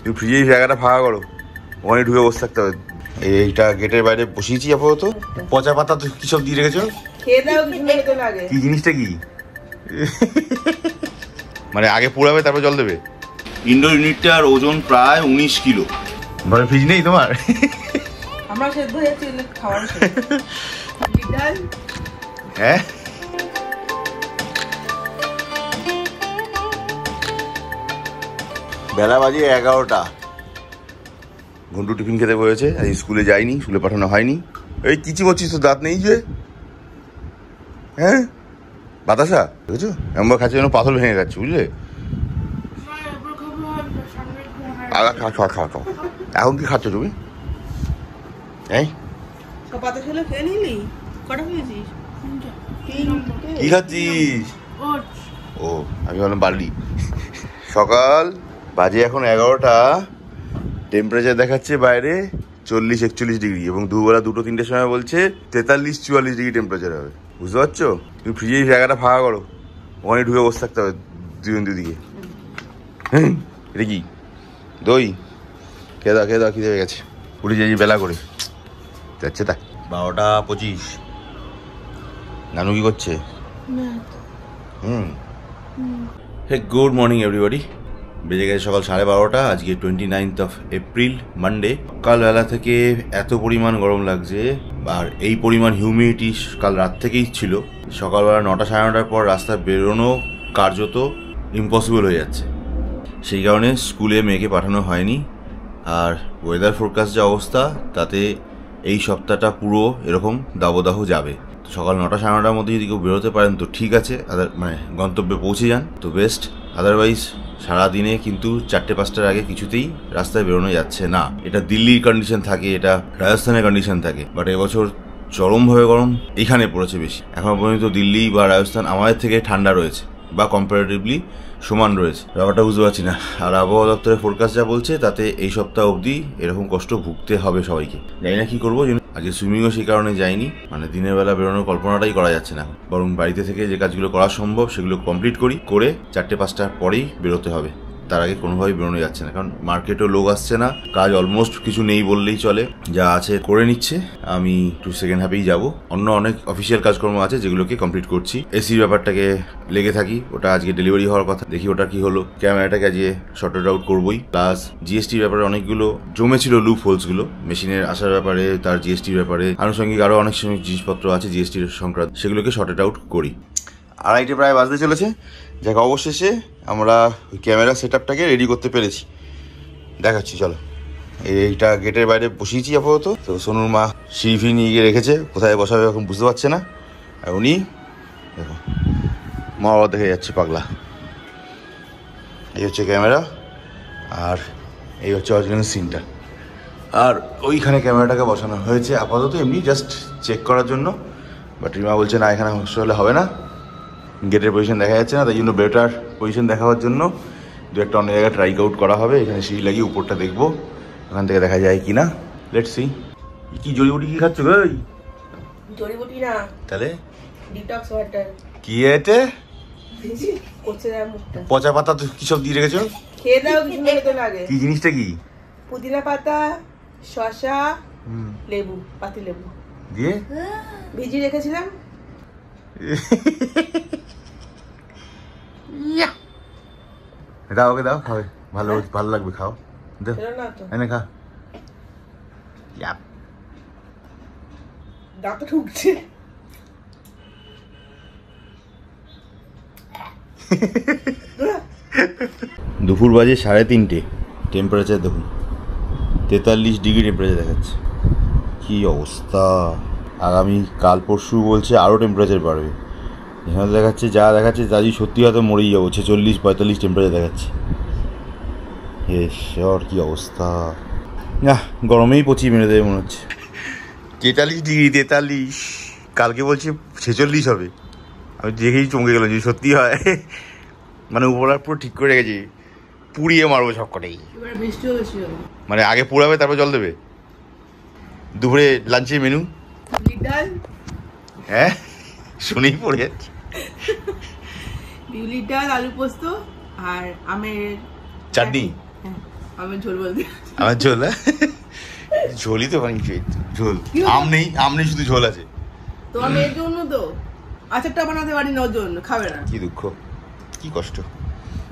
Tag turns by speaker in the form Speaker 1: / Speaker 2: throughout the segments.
Speaker 1: তুমি ফ্রিজে জায়গাটা ফাঁকা করো, ওখানে ঢুকে বসে থাকতে হবে। এইটা গেটের বাইরে বসিয়েছি আপাতত। পচা পাতা তো কি সব দিয়ে রেখেছো? কি জিনিসটা কি? মানে আগে পুরাবে তারপর জল দেবে? ইনডোর ইউনিটটার ওজন প্রায় 19 কিলো। ঘরে ফ্রিজ নেই তোমার?
Speaker 2: আমরা সেদ্ধ হয়েছে খাওয়ার
Speaker 1: হ্যাঁ বেলা বাজে 11টা। ঘন্টু টিফিন খেতে বলেছে, আজ স্কুলে যায়নি, স্কুলে পাঠানো হয়নি। এই কিছু করছিস তো, দাঁত নেই যে? হ্যাঁ বাতাসা বুঝছো, এমন খাচ্ছে যেন পাথর ভেঙে যাচ্ছে, বুঝলে? খাও খাও খাও। এখন কি খাচ্ছ তুমি? এই কি খাচ্ছিস? ও আমি বললাম বার্লি। সকাল বাজে এখন 11টা। টেম্পারেচার দেখাচ্ছে বাইরে 40-41 ডিগ্রি, এবং দুবেলা 2-3টের সময় বলছে 43-44 ডিগ্রি টেম্পারেচার হবে। বুঝতে পারছো? তুমি ফ্রিজে জায়গাটা ফাঁকা করো, ওখানে ঢুকে বসে থাকতে হবে দুদিকে। এটা কি দই? খেয়ে দাও খিদে হয়ে গেছে। উঠে যাই বেলা করে যাচ্ছে। তা 12:25। নানু কি করছে? Hey good morning everybody. বেজে গেছে সকাল 12:30। আজকে 29 এপ্রিল, মানডে। সকালবেলা থেকে এত পরিমাণ গরম লাগছে, আর এই পরিমাণ হিউমিডিটি কাল রাত থেকেই ছিল। সকালবেলা 9টা-9:30 পর রাস্তায় বেরোনো কার্যত ইম্পসিবল হয়ে যাচ্ছে। সেই কারণে স্কুলে মেয়েকে পাঠানো হয়নি। আর ওয়েদার ফোরকাস্ট যা অবস্থা, তাতে এই সপ্তাহটা পুরো এরকম দাবদাহ যাবে। সকাল 9টা-9:30 মধ্যে যদি কেউ বেরোতে পারেন তো ঠিক আছে, মানে গন্তব্যে পৌঁছে যান তো বেস্ট। আদারওয়াইজ সারাদিনে কিন্তু 4টে-5টার আগে কিছুতেই রাস্তায় বেরোনো যাচ্ছে না। এটা দিল্লির কন্ডিশন থাকে, এটা রাজস্থানের কন্ডিশন থাকে, বাট এবছর চরমভাবে গরম এখানে পড়েছে বেশি। এখনো পর্যন্ত দিল্লি বা রাজস্থান আমাদের থেকে ঠান্ডা রয়েছে, বা কম্পারেটিভলি সমান রয়েছে। ব্যাপারটা বুঝতে পারছি না। আর আবহাওয়া দপ্তরের ফোরকাস্ট যা বলছে, তাতে এই সপ্তাহ অবধি এরকম কষ্ট ভুগতে হবে সবাইকে। জানি না কি করবো। আজকে সুইমিংও সেই কারণে যাইনি, মানে দিনের বেলা বেরোনোর কল্পনাটাই করা যাচ্ছে না। বরং বাড়িতে থেকে যে কাজগুলো করা সম্ভব সেগুলো কমপ্লিট করে 4টে-5টার পরেই বেরোতে হবে। তার আগে কোনোভাবেই বেরোনো যাচ্ছে না, কারণ মার্কেটও লোক আসছে না, কাজ অলমোস্ট কিছু নেই বললেই চলে, যা আছে করে নিচ্ছে। আমি একটু সেকেন্ড হাফেই যাবো। অন্য অনেক অফিসিয়াল কাজকর্ম আছে যেগুলোকে কমপ্লিট করছি। এসির ব্যাপারটাকে লেগে থাকি, ওটা আজকে ডেলিভারি হওয়ার কথা, দেখি ওটা কি হলো। ক্যামেরাটাকে আজকে শর্টেড আউট করবোই। প্লাস জিএসটির ব্যাপারে অনেকগুলো জমেছিল লুপ হোলসগুলো, মেশিনের আসার ব্যাপারে, তার জিএসটির ব্যাপারে, আনুষঙ্গিক আরও অনেক সময় জিনিসপত্র আছে জিএসটির সংক্রান্ত, সেগুলোকে শর্টেড আউট করি। 2:30 প্রায় বাজতে চলেছে। যাক, অবশেষে আমরা ক্যামেরা সেট আপটাকে রেডি করতে পেরেছি। দেখাচ্ছি চলো। এইটা গেটের বাইরে বসিয়েছি আপাতত। তো সোনুর মা সিভি নিয়ে গিয়ে রেখেছে, কোথায় বসাবে এখন বুঝতে পারছে না। আর উনি দেখো মা বাবা দেখে যাচ্ছে পাগলা। এই হচ্ছে ক্যামেরা, আর এই হচ্ছে অরিজিনাল সিনটা। আর ওইখানে ক্যামেরাটাকে বসানো হয়েছে আপাতত এমনি জাস্ট চেক করার জন্য। বাট রিমা বলছে না, এখানে হলে হবে না, গেটের পজিশন দেখা যাচ্ছে না, তাই জন্য বেটার পজিশন দেখাবার জন্য 2-1টা অন্য জায়গায় ট্রাই আউট করা হবে। এখানে সিঁড়ি লাগিয়ে উপরটা দেখবো, ওখান থেকে দেখা যায় কিনা। Let's see. কি জড়িবুটি কি খাচ্ছ ভাই?
Speaker 2: জড়িবুটি না,
Speaker 1: তাহলে
Speaker 2: ডিটক্স ওয়াটার।
Speaker 1: কি এতে?
Speaker 2: করছে না মুখটা।
Speaker 1: পচা পাতা তো কি সব দিয়ে রেখেছো?
Speaker 2: খেয়ে দাও, কিছু খেতে লাগে।
Speaker 1: কি জিনিসটা কি?
Speaker 2: পুদিনা পাতা, শসা, লেবু, পাতি লেবু
Speaker 1: দিয়ে
Speaker 2: ভিজিয়ে রেখেছিলাম।
Speaker 1: দাও ওকে, দাও, খাবে, ভালো ভালো লাগবে, খাও। এনে খা।
Speaker 2: দাঁত ঠুকছে।
Speaker 1: দুপুর বাজে 3:30। টেম্পারেচার দেখুন 43 ডিগ্রি টেম্পারেচার দেখাচ্ছে। কি অবস্থা! আগামী কাল পরশু বলছে আরও টেম্পারেচার বাড়বে। এখানে দেখাচ্ছে যা দেখাচ্ছে তা যদি সত্যি হয়তো মরেই যাবো। 46-45 টেম্পারেচার দেখাচ্ছে। ঈশ্বর, কি অবস্থা! না, গরমেই পচিয়ে মেরে দেবে মনে হচ্ছে। 43 ডিগ্রি, 43। কালকে বলছি 46 হবে। আমি দেখেই চমকে গেলাম যদি সত্যি হয়। মানে উপরটা পুরো ঠিক করে রেখেছি, পুড়িয়ে মারবো সবকটাই। মানে আগে পুড়াবে তারপর জল দেবে। দুপুরে লাঞ্চের মেনু হ্যাঁ শুনেই পড়ে যাচ্ছে।
Speaker 2: বিউলির ডাল, আলু পোস্ত আর আমের
Speaker 1: চাটনি।
Speaker 2: আমি ঝোল বলতে
Speaker 1: আমার ঝোল ঝোলই তো বানিয়েছি ঝোল আম নেই শুধু ঝোল আছে
Speaker 2: তোমার মেয়ের জন্য তো আচারটা বানাতে পারি না ওর জন্য খাবে না
Speaker 1: কি দুঃখ কি কষ্ট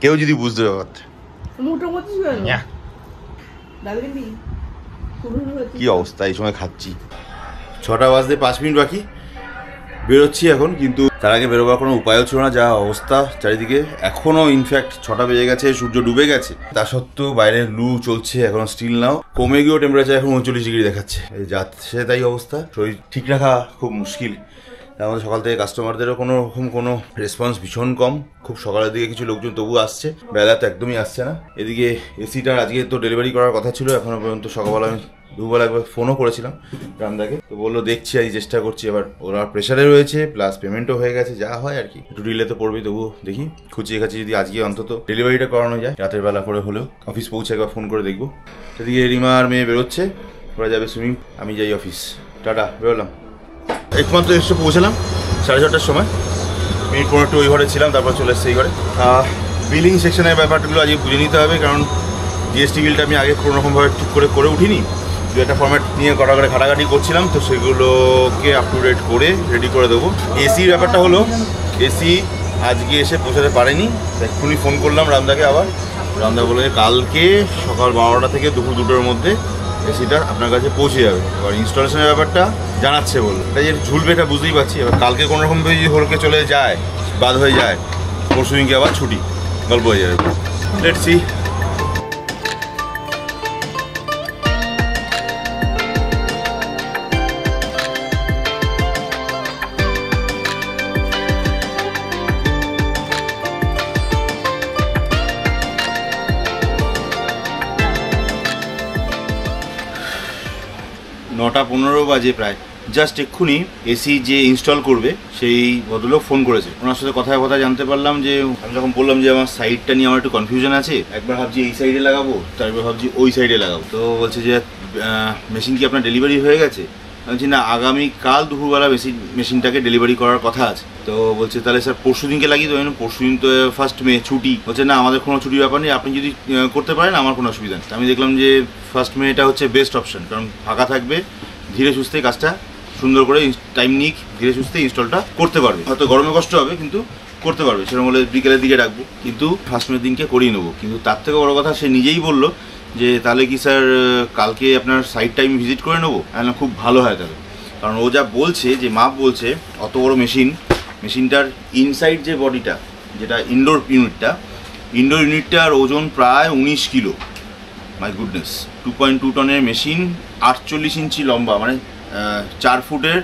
Speaker 1: কেউ যদি বুঝতে ব্যাপারটা
Speaker 2: মুখটা মতো দাদা
Speaker 1: কি অবস্থা এই সময় খাচ্ছি 6টা বাজতে 5 মিনিট বাকি বেরোচ্ছি এখন কিন্তু তার আগে বেরোবার কোনো উপায়ও ছিল না যা অবস্থা চারিদিকে এখনো ইনফ্যাক্ট 6টা বেজে গেছে সূর্য ডুবে গেছে তা সত্ত্বেও বাইরে লু চলছে এখনো স্টিল নাও কমে গিয়েও টেম্পারেচার এখন 39 ডিগ্রি দেখাচ্ছে এই যাচ্ছে তাই অবস্থা শরীর ঠিক রাখা খুব মুশকিল আমাদের সকাল থেকে কাস্টমারদেরও কোনো রকম কোনো রেসপন্স ভীষণ কম খুব সকালের দিকে কিছু লোকজন তবু আসছে বেলা তো একদমই আসছে না এদিকে এসিটার আজকে তো ডেলিভারি করার কথা ছিল এখনো পর্যন্ত সকালবেলা আমি দুবেলা একবার ফোনও করেছিলাম রামদাকে তো বললো দেখছি আজ চেষ্টা করছি এবার ওরা প্রেশারে রয়েছে প্লাস পেমেন্টও হয়ে গেছে যা হয় আর কি একটু ডিলে তো পড়বেই তবু দেখি খুঁচিয়ে খাচ্ছি যদি আজকে অন্তত ডেলিভারিটা করানো যায় রাতের বেলা করে হলেও অফিস পৌঁছে একবার ফোন করে দেখবো এদিকে রিমা আর মেয়ে বেরোচ্ছে ওরা যাবে সুইমিং আমি যাই অফিস টাটা বেরোলাম একমাত্র এসে পৌঁছালাম 6:30টার সময় মিনিট 15 ওই ঘরে ছিলাম তারপর চলে এসছে এই ঘরে বিলিং সেকশনের ব্যাপারগুলো আজকে বুঝে নিতে হবে কারণ জিএসটি বিলটা আমি আগে কোনোরকমভাবে ঠিক করে উঠিনি দু একটা ফর্ম্যাট নিয়ে ঘাটাঘাটি করছিলাম তো সেগুলোকে আপ টু ডেট করে রেডি করে দেবো এসির ব্যাপারটা হলো এসি আজকে এসে পৌঁছাতে পারেনি এক্ষুনি ফোন করলাম রামদাকে আবার রামদা বলে কালকে সকাল 12টা থেকে দুপুর 2টোর মধ্যে এসিটা আপনার কাছে পৌঁছে যাবে এবার ইনস্টলেশনের ব্যাপারটা জানাচ্ছে বললো এটা যে ঝুলবে এটা বুঝতেই পারছি এবার কালকে কোনোরকমভাবে যদি হলকে চলে যায় বাদ হয়ে যায় পরশু দিনকে আবার ছুটি গল্প হয়ে যাবে লেটস সি নটা 15 বাজে প্রায় জাস্ট এক্ষুনি এসি যে ইনস্টল করবে সেই ভদ্রলোক ফোন করেছে ওনার সাথে কথা জানতে পারলাম যে আমি যখন বললাম যে আমার সাইডটা নিয়ে আমার একটু কনফিউশন আছে একবার ভাবছি এই সাইডে লাগাবো তারপর ভাবছি ওই সাইডে লাগাবো তো বলছে যে মেশিন কি আপনার ডেলিভারি হয়ে গেছে আমি বলছি না আগামীকাল দুপুরবেলা মেশিনটাকে ডেলিভারি করার কথা আছে তো বলছে তাহলে স্যার পরশু দিনকে লাগিয়ে দেবেন পরশু দিন তো 1 মে ছুটি বলছে না আমাদের কোনো ছুটির ব্যাপার নেই আপনি যদি করতে পারেন আমার কোনো অসুবিধা নেই আমি দেখলাম যে 1 মেটা হচ্ছে বেস্ট অপশন কারণ ফাঁকা থাকবে ধীরে সুস্থে কাজটা সুন্দর করে টাইম নিক ধীরে সুস্থে ইনস্টলটা করতে পারবে হয়তো গরমে কষ্ট হবে কিন্তু করতে পারবে সেরকম বলে বিকেলের দিকে রাখবো কিন্তু 1 মের দিনকে করিয়ে নেবো কিন্তু তার থেকে বড় কথা সে নিজেই বললো যে তাহলে কি স্যার কালকে আপনার সাইটটা আমি ভিজিট করে নেবো না খুব ভালো হয় তাহলে কারণ ও যা বলছে যে মাপ বলছে অত বড় মেশিনটার ইনসাইড যে বডিটা যেটা ইনডোর ইউনিটটার ওজন প্রায় 19 কিলো মাই গুডনেস 2.2 টনের মেশিন 48 ইঞ্চি লম্বা মানে 4 ফুটের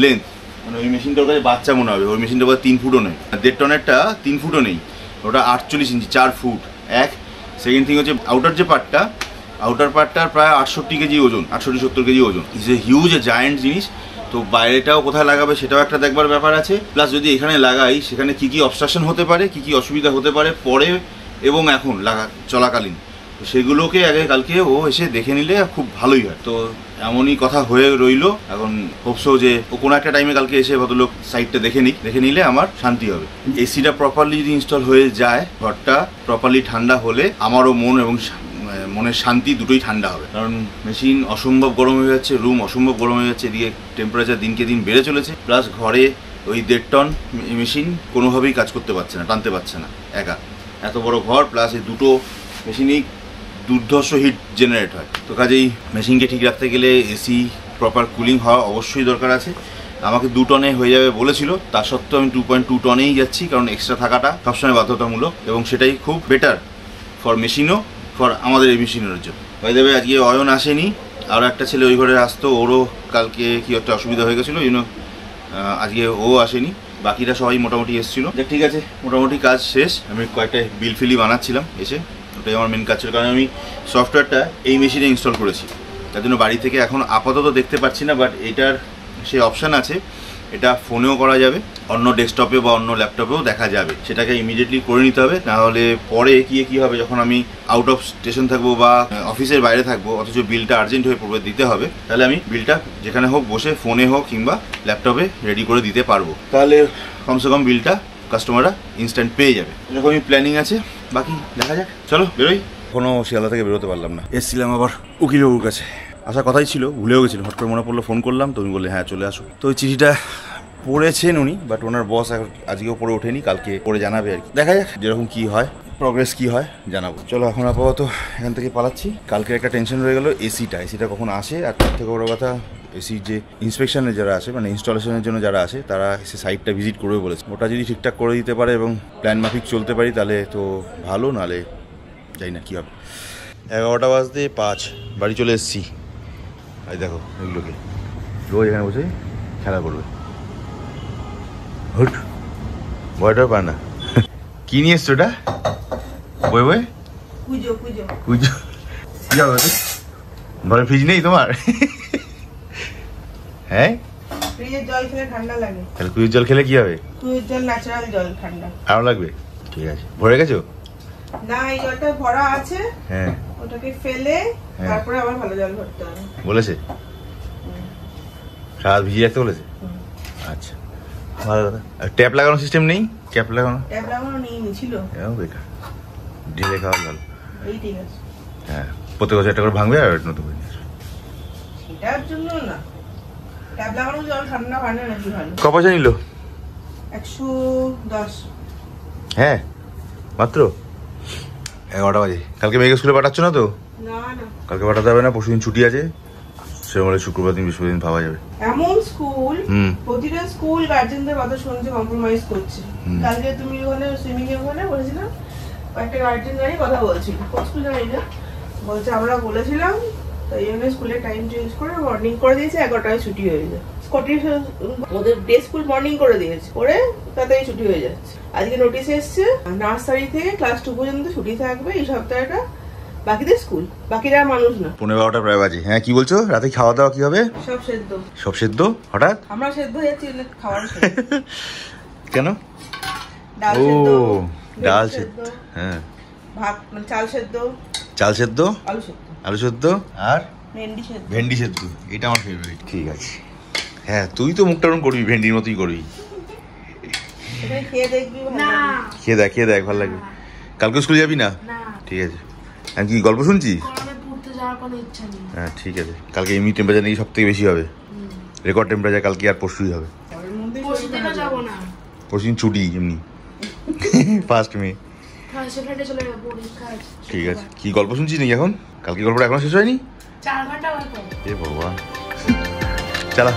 Speaker 1: লেন্থ মানে ওই মেশিনটার কাছে বাচ্চা মনে হবে ওই মেশিনটার কাছে 3 ফুটও নেই 1.5 টনেরটা 3 ফুটও নেই ওটা 48 ইঞ্চি 4 ফুট এক সেকেন্ড থিং হচ্ছে আউটার পার্টটার প্রায় 68 কেজি ওজন 68-70 কেজি ওজন ইজ এ হিউজ জায়ান্ট জিনিস তো বাইরেটাও কোথায় লাগাবে সেটাও একটা দেখবার ব্যাপার আছে প্লাস যদি এখানে লাগাই সেখানে কী কী অবস্ট্রাকশন হতে পারে কী কী অসুবিধা হতে পারে পরে এবং এখন চলাকালীন সেগুলোকে আগে কালকে ও এসে দেখে নিলে খুব ভালোই হয় তো এমনই কথা হয়ে রইলো এখন হোপসো যে ও কোনো একটা টাইমে কালকে এসে ভদ্রলোক সাইটটা দেখে নিলে আমার শান্তি হবে এসিটা প্রপারলি যদি ইনস্টল হয়ে যায় ঘরটা প্রপারলি ঠান্ডা হলে আমারও মন এবং মনের শান্তি দুটোই ঠান্ডা হবে কারণ মেশিন অসম্ভব গরম হয়ে যাচ্ছে রুম অসম্ভব গরম হয়ে যাচ্ছে এদিকে টেম্পারেচার দিনকে দিন বেড়ে চলেছে প্লাস ঘরে ওই 1.5 টন মেশিন কোনোভাবেই কাজ করতে পারছে না টানতে পারছে না একা এত বড় ঘর প্লাস এই দুটো মেশিনই দুর্ধর্ষ হিট জেনারেট হয় তো কাজেই মেশিনকে ঠিক রাখতে গেলে এসি প্রপার কুলিং হওয়া অবশ্যই দরকার আছে আমাকে 2 টনে হয়ে যাবে বলেছিল তা সত্ত্বেও আমি 2.2 টনেই যাচ্ছি কারণ এক্সট্রা থাকাটা সবসময় বাধ্যতামূলক এবং সেটাই খুব বেটার ফর মেশিনও ফর আমাদের এই মেশিনের জন্য হয়ে যাবে আজকে অয়ন আসেনি আরও একটা ছেলে ওই ঘরে আসতো ওরও কালকে কী একটা অসুবিধা হয়ে গেছিলো আজকে ও আসেনি বাকিরা সবাই মোটামুটি এসেছিলো ঠিক আছে মোটামুটি কাজ শেষ আমি কয়েকটা বিল বানাচ্ছিলাম এসে ওটাই আমার মেন কাজ ছিল কারণ আমি সফটওয়্যারটা এই মেশিনে ইনস্টল করেছি তার জন্য বাড়ি থেকে এখন আপাতত দেখতে পাচ্ছি না বাট এটার সেই অপশান আছে এটা ফোনেও করা যাবে অন্য ডেস্কটপে বা অন্য ল্যাপটপেও দেখা যাবে সেটাকে ইমিডিয়েটলি করে নিতে হবে নাহলে পরে কী হবে যখন আমি আউট অফ স্টেশন থাকবো বা অফিসের বাইরে থাকবো অথচ বিলটা আর্জেন্ট হয়ে পড়বে দিতে হবে তাহলে আমি বিলটা যেখানে হোক বসে ফোনে হোক কিংবা ল্যাপটপে রেডি করে দিতে পারবো তাহলে কমসে কম বিলটা কাস্টমাররা ইনস্ট্যান্ট পেয়ে যাবে এরকমই প্ল্যানিং আছে বাকি দেখা যাক চলো বেরোই কোনো শিয়ালদা থেকে বেরোতে পারলাম না। এসছিলাম আবার উকিলবাবুর কাছে, আসার কথাই ছিল, ভুলেও গেছিল। হঠাৎ করে মনে পড়লো, ফোন করলাম, তো উনি বললে হ্যাঁ চলে আসো। তো ওই চিঠিটা পড়েছেন উনি, বাট ওনার বস আজকেও পড়ে ওঠেনি, কালকে পড়ে জানাবে আর কি। দেখা যাক যেরকম কী হয়, প্রগ্রেস কী হয় জানাবো। চলো এখন আপাতত এখান থেকে পালাচ্ছি। কালকে একটা টেনশন রয়ে গেলো এসিটা কখন আসে, আর তার থেকে বড় কথা এসির যে ইন্সপেকশনের যারা আছে, মানে ইনস্টলেশনের জন্য যারা আছে, তারা এসে সাইটটা ভিজিট করবে বলেছে। ওটা যদি ঠিকঠাক করে দিতে পারে এবং প্ল্যান মাফিক চলতে পারি তাহলে তো ভালো, নাহলে যাই না কী হবে। 11টা বাজতে 5 বাড়ি চলে এসেছি। এই দেখো এগুলোকে রোজ এখানে বসে খেলা করবে, হুট ভয়টাও পায় না। কি নিয়ে এসছো ওটা? বই বই
Speaker 2: পুজো পুজো
Speaker 1: পুজো কি হবে? ঘরে ফ্রিজ নেই তোমার? হ্যাঁ,
Speaker 2: ফ্রিজের জল খেলে ঠান্ডা লাগে।
Speaker 1: তাহলে কুইয়ের জল খেলে কি হবে?
Speaker 2: কুয়োর জল ন্যাচারাল জল, ঠান্ডা
Speaker 1: আরো লাগবে। ঠিক আছে, ভরে গেছো?
Speaker 2: না, এই জলটা ভরা আছে।
Speaker 1: হ্যাঁ,
Speaker 2: ওটাকে ফেলে তারপরে আবার ভালো জল ভরতে হবে
Speaker 1: বলেছে। রাত ভিজিয়ে রাখতে বলেছে। আচ্ছা, ভালো কথা। আর ট্যাপ লাগানোর সিস্টেম নেই? ট্যাপ লাগানো
Speaker 2: নেই, ছিল
Speaker 1: বেকার, ঢেলে খাওয়া ভালো।
Speaker 2: এই ঠিক আছে।
Speaker 1: হ্যাঁ, প্রত্যেক বছর একটা করে ভাঙবে আর নতুন করে নিয়ে আসবে।
Speaker 2: সেটার জন্য না, ট্যাপ লাগানো জল ঠান্ডা হয় না নাকি? ভালো।
Speaker 1: ক পয়সা নিল?
Speaker 2: 110।
Speaker 1: হ্যাঁ, মাত্র 11টা বাজে। কালকে মেয়েকে স্কুলে পাঠাচ্ছ না তো?
Speaker 2: না না,
Speaker 1: কালকে পাঠাতে হবে না, পরশুদিন ছুটি আছে। সেরকম হলে শুক্রবার দিন বৃহস্পতিদিন পাওয়া যাবে।
Speaker 2: এমন স্কুল, প্রতিটা স্কুল গার্জেনদের কথা শুনছে, কম্প্রোমাইজ করছে। কালকে তুমি ওখানে সুইমিং এ ওখানে বলেছিলাম, একটা গার্জেন জানি কথা বলছিল, কোন স্কুল জানি না, বলছে আমরা বলেছিলাম তাই জন্য স্কুলের টাইম চেঞ্জ করে মর্নিং করে দিয়েছে, 11টায় ছুটি হয়ে যায়। ওদের ডে স্কুল মর্নিং করে দিয়েছে, করে তাড়াতাড়ি ছুটি হয়ে যাচ্ছে। আজকে নোটিশ এসছে নার্সারি থেকে ক্লাস 2 পর্যন্ত ছুটি থাকবে এই সপ্তাহটা, বাকিদের স্কুল, বাকিরা মানুষ না।
Speaker 1: 11:15 প্রায় বাজে। হ্যাঁ, কি বলছো? রাতে খাওয়া দাওয়া কি হবে?
Speaker 2: সব সেদ্ধ।
Speaker 1: সব সেদ্ধ? হঠাৎ
Speaker 2: আমরা সেদ্ধ হয়ে যাচ্ছি খাওয়ার
Speaker 1: কেন?
Speaker 2: ডাল
Speaker 1: ও,
Speaker 2: সেদ্ধ,
Speaker 1: ডাল সেদ্ধ, হ্যাঁ,
Speaker 2: ভাত, মানে চাল সেদ্ধ,
Speaker 1: চাল সেদ্ধ,
Speaker 2: আলু সেদ্ধ,
Speaker 1: আলু সেদ্ধ, আর
Speaker 2: ভেন্ডি সেদ্ধ।
Speaker 1: ভেন্ডি সেদ্ধ। এটা আমার ফেভারিট। ঠিক আছে, হ্যাঁ, তুই তো মুখটা ওরকম করবি, ভেন্ডির মতোই করবি।
Speaker 2: এখানে খেয়ে দেখবি, ভালো লাগবে।
Speaker 1: খেয়ে দেখ ভালো লাগবে। কালকে স্কুলে যাবি না? ঠিক আছে। আমি কি গল্প শুনছি? হ্যাঁ ঠিক আছে। কালকে এমনি টেম্পারেচার নাকি সব থেকে বেশি হবে, রেকর্ড টেম্পারেচার কালকে আর পরশুই হবে। পরশুদিন ছুটি এমনি, 1 মে। ঠিক আছে, কি গল্প শুনছিস নাকি এখন? কালকে গল্পটা এখনো শেষ হয়নি?
Speaker 3: 4 ঘন্টা
Speaker 1: এ ভগবান, চালা।